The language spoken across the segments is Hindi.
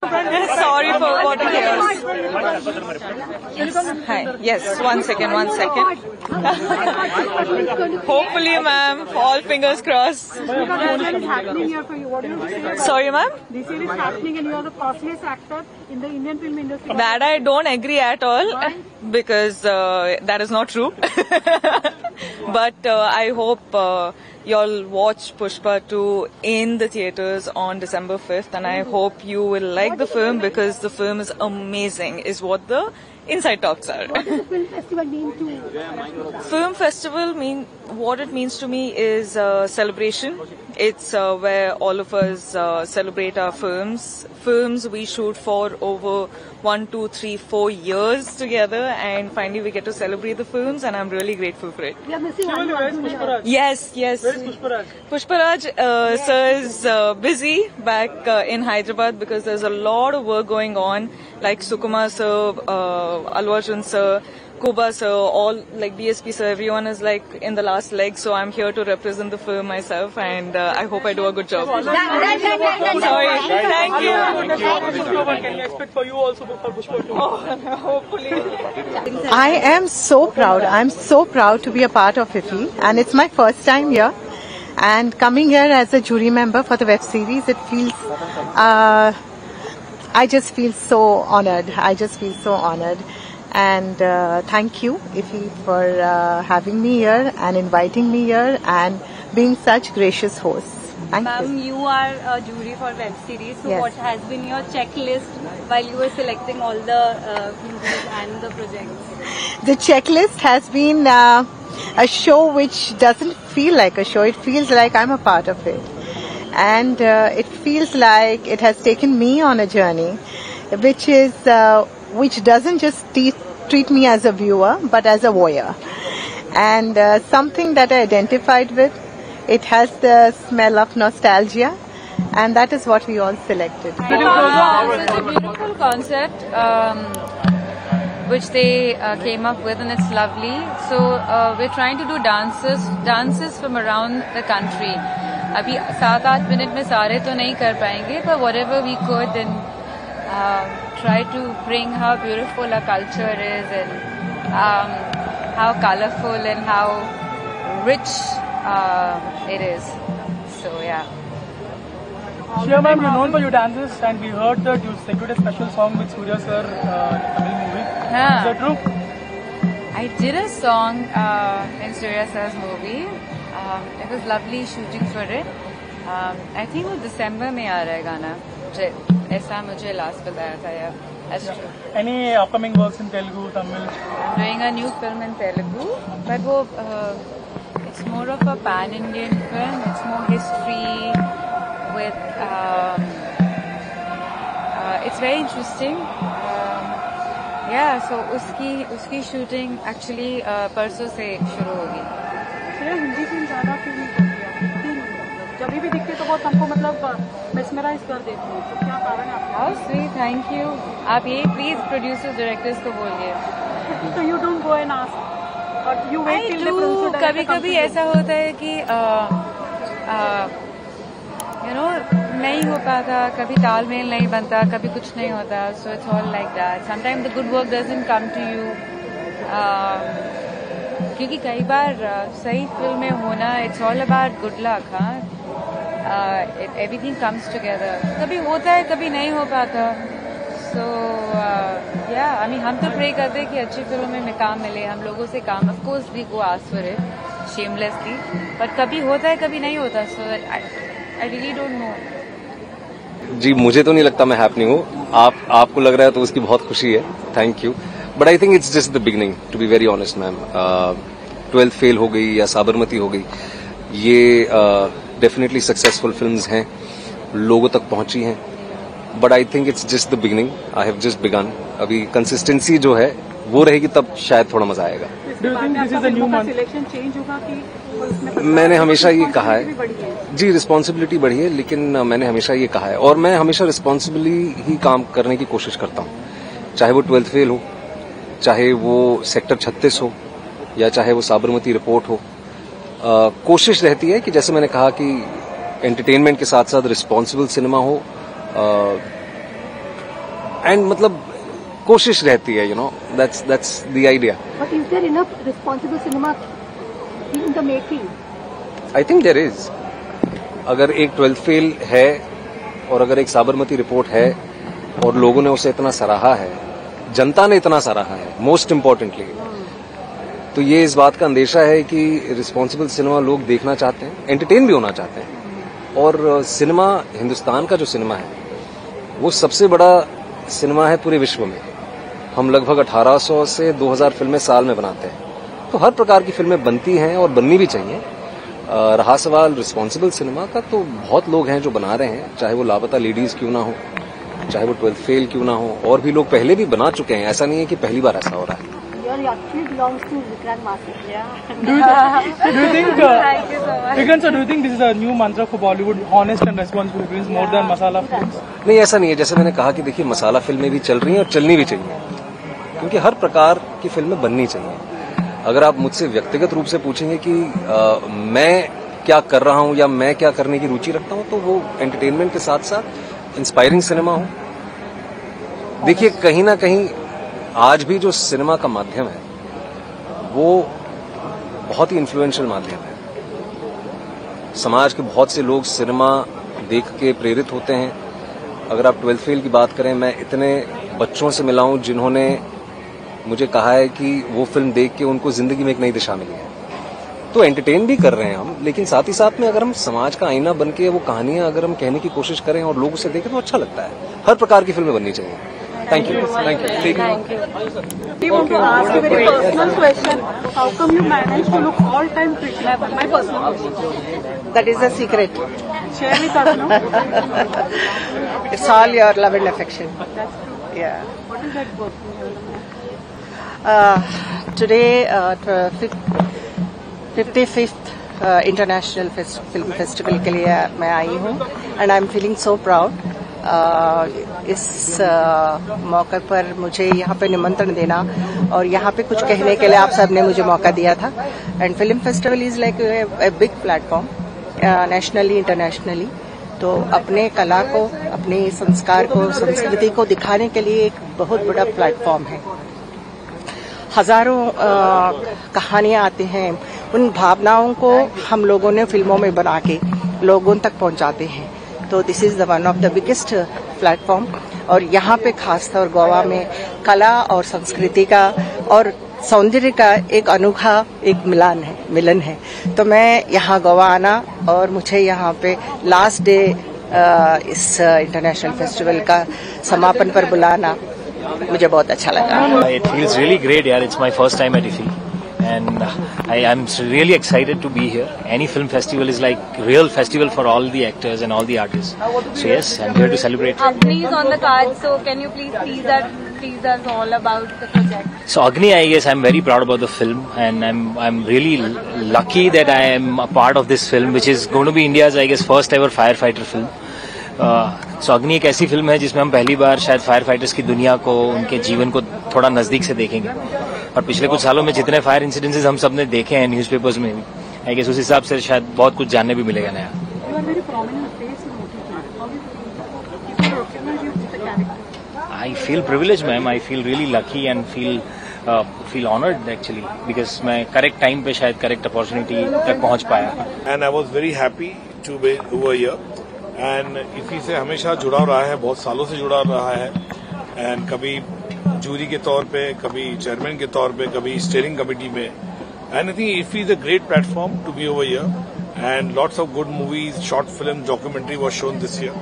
Sorry for what it is. Hi. Yes, one second. Hopefully, ma'am. All fingers crossed. This is happening here for you. What do you say? Sorry, ma'am. This year is happening and you are the costliest actor in the Indian film industry. That I don't agree at all. Why? Because that is not true. But I hope y'all watch Pushpa 2 in the theatres on December 5th, and I hope you will like the film because the film is amazing, is what the inside talks are. What does the film festival mean to you? Film festival what it means to me is celebration. It's where all of us celebrate our films we shoot for over 1, 2, 3, 4 years together, and finally we get to celebrate the films, and I'm really grateful for it. We are missing Allu Arjun here. Yes. Where is Pushparaj? Pushparaj sir is busy back in Hyderabad because there's a lot of work going on, like Sukumar sir, Allu Arjun sir, Kuba sir, all like DSP sir, everyone is like in the last leg, so I'm here to represent the film myself, and I hope I do a good job. Sorry, thank you. Can you expect for you also for Pushpa 2? Hopefully. I am so proud. I'm so proud to be a part of IFFI, and it's my first time here. And coming here as a jury member for the web series, it feels, I just feel so honored. And thank you, IFFI, for having me here and inviting me here and being such gracious hosts. Thank you. Ma'am, you are a jury for web series. So Yes. what has been your checklist while you were selecting all the movies and the projects? The checklist has been a show which doesn't feel like a show. It feels like I'm a part of it. And it feels like it has taken me on a journey, which doesn't just treat me as a viewer, but as a voyeur. And something that I identified with, it has the smell of nostalgia, and that is what we all selected. It's a beautiful concept which they came up with, and it's lovely. So we're trying to do dances from around the country. अभी 7-8 मिनट में सारे तो नहीं कर पाएंगे, but whatever we could, and try to bring how beautiful our culture is, and how colorful and how rich it is. So yeah. Shreya ma'am, you're known for your dances, and we heard that you secured a special song with Surya sir in a Tamil movie. Yeah. Is that true? I did a song in Surya sir's movie. It was lovely shooting for it. I think वो December में आ रहा है गाना. ऐसा मुझे last बताया था यार. That's true. Any upcoming works in Telugu, Tamil? I'm doing a new film in Telugu, but वो it's more of a pan-Indian film. It's more history with it's very interesting. Yeah, so उसकी shooting actually परसों से शुरू होगी. हिंदी फिल्म ज्यादा क्यों नहीं करती है? जब भी दिखते तो बहुत हमको मतलब mesmerize कर देती है. तो क्या कारण है आपका? How sweet, thank you. आप ये please producers directors को बोलिए. So you don't go and ask, but you wait till the producer director कभी comes to ऐसा you. होता है कि नहीं हो पाता, कभी तालमेल नहीं बनता, कभी कुछ नहीं होता. So it's all like that. Sometimes the good work doesn't come to you. क्योंकि कई बार सही फिल्म में होना, it's all about good luck, हाँ. Everything comes together. कभी होता है, कभी नहीं हो पाता. So yeah, I mean हम तो pray करते हैं कि अच्छी फिल्मों में काम मिले, हम लोगों से काम. Of course we go ask for it shamelessly, but कभी होता है, कभी नहीं होता. So I really don't know. जी मुझे तो नहीं लगता मैं हैपनिंग हूँ. आपको लग रहा है तो उसकी बहुत खुशी है. Thank you. But I think it's just the beginning, to be very honest ma'am. 12th fail हो गई या साबरमती हो गई, ये डेफिनेटली सक्सेसफुल फिल्म्स हैं, लोगों तक पहुंची हैं. But I think it's just the beginning. I have just begun. अभी कंसिस्टेंसी जो है वो रहेगी, तब शायद थोड़ा मजा आएगा. सिलेक्शन चेंज होगा कि मैंने हमेशा ये कहा है जी, रिस्पॉन्सिबिलिटी बढ़ी है, लेकिन मैंने हमेशा ये कहा है, और मैं हमेशा रिस्पॉन्सिबली ही काम करने की कोशिश करता हूँ. चाहे वो 12th फेल हो, चाहे वो सेक्टर 36 हो, या चाहे वो साबरमती रिपोर्ट हो. कोशिश रहती है कि जैसे मैंने कहा कि एंटरटेनमेंट के साथ साथ रिस्पॉन्सिबल सिनेमा हो, एंड मतलब कोशिश रहती है, that's the idea. But is there enough responsible cinema in the making? I think there is. अगर एक 12th फेल है और अगर एक साबरमती रिपोर्ट है और लोगों ने उसे इतना सराहा है, जनता ने इतना सराहा है, मोस्ट इम्पोर्टेंटली, तो ये इस बात का अंदेशा है कि रिस्पॉन्सिबल सिनेमा लोग देखना चाहते हैं, एंटरटेन भी होना चाहते हैं. और सिनेमा, हिंदुस्तान का जो सिनेमा है वो सबसे बड़ा सिनेमा है पूरे विश्व में. हम लगभग 1800 से 2000 फिल्में साल में बनाते हैं, तो हर प्रकार की फिल्में बनती हैं और बननी भी चाहिए. रहा सवाल रिस्पॉन्सिबल सिनेमा का, तो बहुत लोग हैं जो बना रहे हैं, चाहे वो लापता लेडीज क्यों ना हो, चाहे वो 12th फेल क्यों ना हो, और भी लोग पहले भी बना चुके हैं. ऐसा नहीं है कि पहली बार ऐसा हो रहा है. Do you think, Vikrant sir, do you think this is a new mantra for Bollywood, honest and responsible films more than masala films? नहीं, ऐसा नहीं है. जैसे मैंने कहा कि देखिए, मसाला फिल्में भी चल रही हैं और चलनी भी चाहिए, क्योंकि हर प्रकार की फिल्में बननी चाहिए. अगर आप मुझसे व्यक्तिगत रूप से पूछेंगे कि मैं क्या कर रहा हूं या मैं क्या करने की रुचि रखता हूं, तो वो एंटरटेनमेंट के साथ साथ इंस्पायरिंग सिनेमा हो. देखिए, कहीं ना कहीं आज भी जो सिनेमा का माध्यम है वो बहुत ही इन्फ्लुएंशियल माध्यम है. समाज के बहुत से लोग सिनेमा देख के प्रेरित होते हैं. अगर आप 12th फेल की बात करें, मैं इतने बच्चों से मिला हूं जिन्होंने मुझे कहा है कि वो फिल्म देख के उनको जिंदगी में एक नई दिशा मिली है. तो एंटरटेन भी कर रहे हैं हम, लेकिन साथ ही साथ में अगर हम समाज का आईना बन के वो कहानियां अगर हम कहने की कोशिश करें और लोग उसे देखें तो अच्छा लगता है. हर प्रकार की फिल्में बननी चाहिए. Thank you. We want to ask a very personal question. How come you manage to look all time pretty? My personal question. That is a secret. Share with us, no? It's all your love and affection. That's true. Yeah. What is that work? Today 55th international film festival के लिए मैं आई हूँ and I am feeling so proud. इस मौके पर मुझे यहाँ पे निमंत्रण देना और यहाँ पे कुछ कहने के लिए आप सब ने मुझे मौका दिया था. And film festival is like a big platform nationally internationally. तो अपने कला को, अपने संस्कार को, संस्कृति को दिखाने के लिए एक बहुत बड़ा प्लेटफॉर्म है. हजारों कहानियां आती हैं, उन भावनाओं को हम लोगों ने फिल्मों में बना के लोगों तक पहुंचाते हैं. तो this is the one of the biggest platform. और यहाँ पे खासतौर गोवा में कला और संस्कृति का और सौंदर्य का एक अनोखा एक मिलन है. तो मैं यहाँ गोवा आना और मुझे यहाँ पे लास्ट डे इस इंटरनेशनल फेस्टिवल का समापन पर बुलाना मुझे बहुत अच्छा लगा. It feels really great, yaar. It's my first time at IFFI, and I'm really excited to be here. Any film festival is like real festival for all the actors and all the artists. So yes, I'm here to celebrate. Agni is on the card, so can you please tease us all about the project? So Agni, I guess I'm very proud about the film, and I'm really lucky that I am a part of this film, which is going to be India's, I guess, first ever firefighter film. सो अग्नि एक ऐसी फिल्म है जिसमें हम पहली बार शायद फायर फाइटर्स की दुनिया को, उनके जीवन को थोड़ा नजदीक से देखेंगे. और पिछले कुछ सालों में जितने फायर इंसिडेंसेस हम सब ने देखे हैं न्यूज़पेपर्स में भी, आई गेस उस हिसाब से शायद बहुत कुछ जानने भी मिलेगा नया. I feel privilege ma'am, I feel really lucky and feel honoured actually, because मैं करेक्ट टाइम पे शायद करेक्ट अपॉर्चुनिटी तक पहुंच पाया. And I was very happy to be over here. And इसी से हमेशा जुड़ा रहा है, बहुत सालों से जुड़ा रहा है. एंड कभी जूरी के तौर पे, कभी चेयरमैन के तौर पे, कभी स्टीयरिंग कमेटी में. And I think IFFI is a great platform to be over here. And lots of good movies, short film, documentary was shown this year.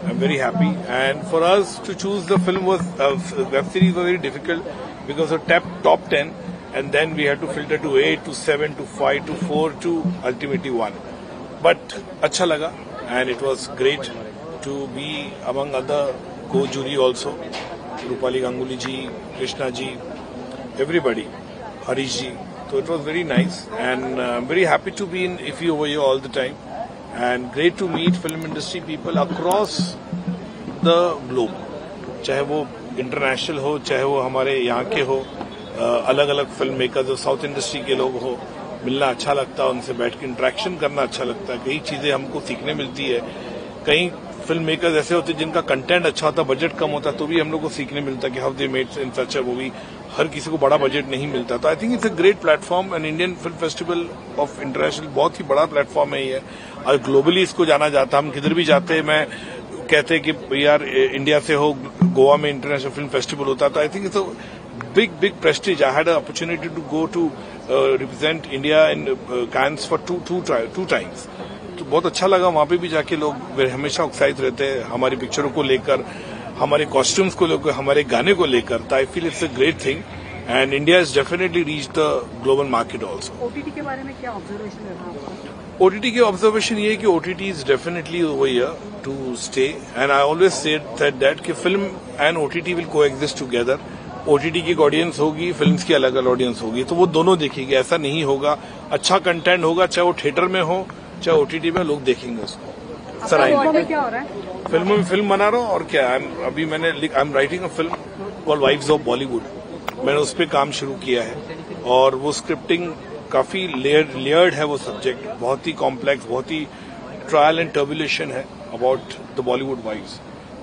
I am very happy. And for us to choose the film web series was very difficult because of top 10 and then we have to filter to 8 to 7 to 5 to 4 to ultimately 1. But अच्छा लगा. And it was great to be among other co-jury also. Rupali Ganguly ji, Krishna ji, everybody, Harish ji. So it was very nice, and I'm very happy to be in IFFI over here all the time, and great to meet film industry people across the globe. चाहे वो international हो, चाहे वो हमारे यहाँ के हो, अलग अलग फिल्म मेकर्स हो, साउथ इंडस्ट्री के लोग हो, मिलना अच्छा लगता है, उनसे बैठ के इंटरेक्शन करना अच्छा लगता है. कई चीजें हमको सीखने मिलती है, कई फिल्म मेकर्स ऐसे होते हैं जिनका कंटेंट अच्छा होता, बजट कम होता, तो भी हम लोग को सीखने मिलता कि how they made in such a movie. हर किसी को बड़ा बजट नहीं मिलता, तो I think it's a great platform and Indian film festival of international बहुत ही बड़ा प्लेटफॉर्म है ये, और ग्लोबली इसको जाना जाता। हम किधर भी जाते हैं, मैं कहते हैं कि यार इंडिया से हो, गोवा में इंटरनेशनल फिल्म फेस्टिवल होता, तो I think it's a big prestige. I had a opportunity to go to represent India in Cannes for two times, तो बहुत अच्छा लगा। वहां पे भी जाके लोग हमेशा उत्साहित रहते हैं हमारी पिक्चरों को लेकर, हमारे कॉस्ट्यूम्स को लेकर, हमारे गाने को लेकर, तो I feel it's a great thing and India is definitely reach the global market also. OTT के बारे में क्या ऑब्जर्वेशन है आपका? ओटीटी की ऑब्जर्वेशन ये है कि OTT is definitely over here to stay and I always said that कि film and OTT will coexist together. OTT की एक ऑडियंस होगी, फिल्म्स की अलग अलग ऑडियंस होगी, तो वो दोनों देखेगी, ऐसा नहीं होगा। अच्छा कंटेंट होगा, चाहे वो थिएटर में हो चाहे ओटीटी में, लोग देखेंगे उसको। सर क्या हो रहा है? फिल्मों में फिल्म बना रहा हूँ और क्या, अभी मैंने I am writing a film called wives of Bollywood, मैंने उस पर काम शुरू किया है और वो स्क्रिप्टिंग काफी लेयर्ड है, वो सब्जेक्ट बहुत ही कॉम्प्लेक्स, बहुत ही ट्रायल एंड टर्बुलेशन है अबाउट द बॉलीवुड वाइफ्स,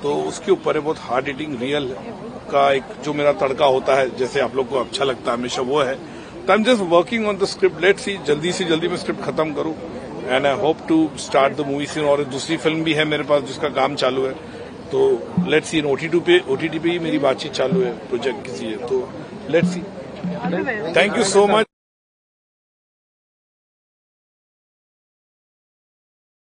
तो उसके ऊपर है, बहुत हार्ड हिटिंग रियल का एक जो मेरा तड़का होता है, जैसे आप लोग को अच्छा लगता है हमेशा, वो है। तो I am just working on the script, let's see जल्दी से जल्दी मैं स्क्रिप्ट खत्म करूं and I hope to start the movie scene. और दूसरी फिल्म भी है मेरे पास जिसका काम चालू है, तो लेट्स सी। ओटीटी पे ही मेरी बातचीत चालू है, प्रोजेक्ट किसी है, तो let's see. Thank you so much.